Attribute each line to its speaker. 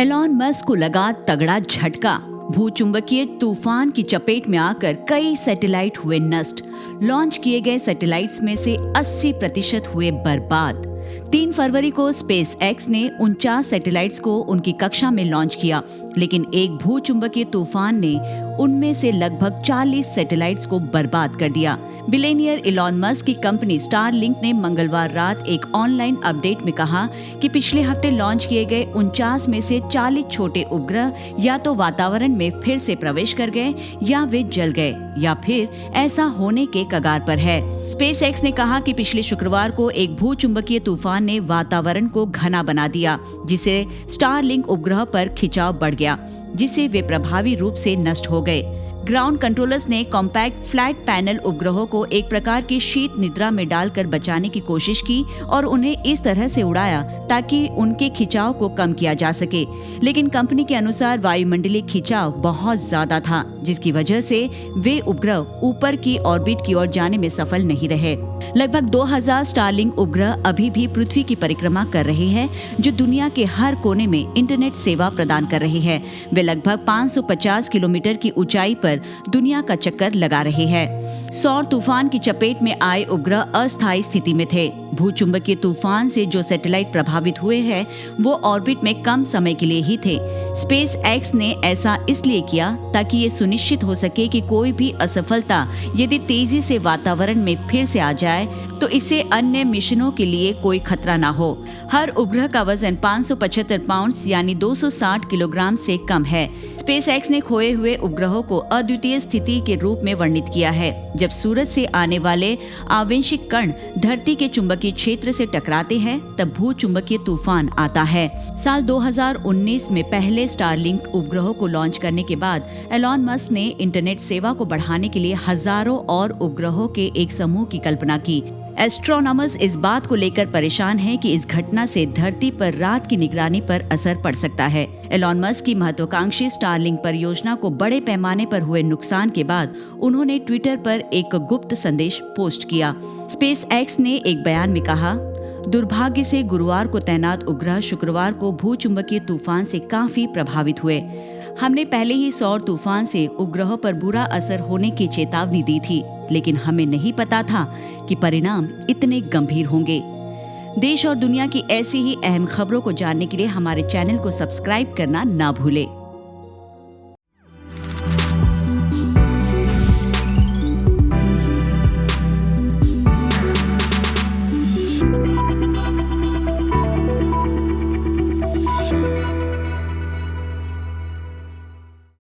Speaker 1: Elon Musk को लगा तगड़ा झटका। भूचुंबकीय तूफान की चपेट में आकर कई सैटेलाइट हुए नष्ट। लॉन्च किए गए सैटेलाइट्स में से 80% हुए बर्बाद। 3 फरवरी को स्पेस एक्स ने 49 सैटेलाइट्स को उनकी कक्षा में लॉन्च किया, लेकिन एक भूचुंबकीय तूफान ने उनमें से लगभग 40 सैटेलाइट्स को बर्बाद कर दिया। बिलियनियर एलॉन मस्क की कंपनी स्टारलिंक ने मंगलवार रात एक ऑनलाइन अपडेट में कहा कि पिछले हफ्ते लॉन्च किए गए 49 में से 40 छोटे उपग्रह या तो वातावरण में फिर से प्रवेश कर गए या वे जल गए या फिर ऐसा होने के कगार पर है। स्पेस एक्स ने कहा कि पिछले शुक्रवार को एक भूचुंबकीय तूफान ने वातावरण को घना बना दिया, जिससे स्टारलिंक उपग्रह पर खिंचाव बढ़ गया, जिससे वे प्रभावी रूप से नष्ट हो गए। ग्राउंड कंट्रोलर्स ने कॉम्पैक्ट फ्लैट पैनल उपग्रहों को एक प्रकार की शीत निद्रा में डालकर बचाने की कोशिश की और उन्हें इस तरह से उड़ाया ताकि उनके खिंचाव को कम किया जा सके, लेकिन कंपनी के अनुसार वायुमंडलीय खिंचाव बहुत ज्यादा था, जिसकी वजह से वे उपग्रह ऊपर की ऑर्बिट की ओर जाने में सफल नहीं रहे। लगभग 2000 स्टारलिंक उपग्रह अभी भी पृथ्वी की परिक्रमा कर रहे हैं, जो दुनिया के हर कोने में इंटरनेट सेवा प्रदान कर रहे हैं। वे लगभग 550 किलोमीटर की ऊंचाई पर दुनिया का चक्कर लगा रहे हैं। सौर तूफान की चपेट में आए उपग्रह अस्थायी स्थिति में थे। भूचुंबकीय तूफान से जो सैटेलाइट प्रभावित हुए हैं, वो ऑर्बिट में कम समय के लिए ही थे। स्पेस एक्स ने ऐसा इसलिए किया ताकि ये सुनिश्चित हो सके कि कोई भी असफलता यदि तेजी से वातावरण में फिर से आ जाए तो इससे अन्य मिशनों के लिए कोई खतरा न हो। हर उपग्रह का वजन 575 पाउंड्स यानी 260 किलोग्राम से कम है। स्पेस एक्स ने खोए हुए उपग्रहों को अद्वितीय स्थिति के रूप में वर्णित किया है। जब सूरज से आने वाले आवेशिक कण धरती के चुंबकीय क्षेत्र से टकराते हैं, तब भूचुंबकीय तूफान आता है। साल 2019 में पहले स्टारलिंक उपग्रहों को लॉन्च करने के बाद एलॉन मस्क ने इंटरनेट सेवा को बढ़ाने के लिए हजारों और उपग्रहों के एक समूह की कल्पना की। एस्ट्रोनॉमर्स इस बात को लेकर परेशान हैं कि इस घटना से धरती पर रात की निगरानी पर असर पड़ सकता है। एलॉन मस्क की महत्वाकांक्षी स्टारलिंक परियोजना को बड़े पैमाने पर हुए नुकसान के बाद उन्होंने ट्विटर पर एक गुप्त संदेश पोस्ट किया। स्पेस एक्स ने एक बयान में कहा, दुर्भाग्य से गुरुवार को तैनात उपग्रह शुक्रवार को भूचुंबकीय तूफान से काफी प्रभावित हुए। हमने पहले ही सौर तूफान से उपग्रहों पर बुरा असर होने की चेतावनी दी थी, लेकिन हमें नहीं पता था कि परिणाम इतने गंभीर होंगे। देश और दुनिया की ऐसी ही अहम खबरों को जानने के लिए हमारे चैनल को सब्सक्राइब करना ना भूलें।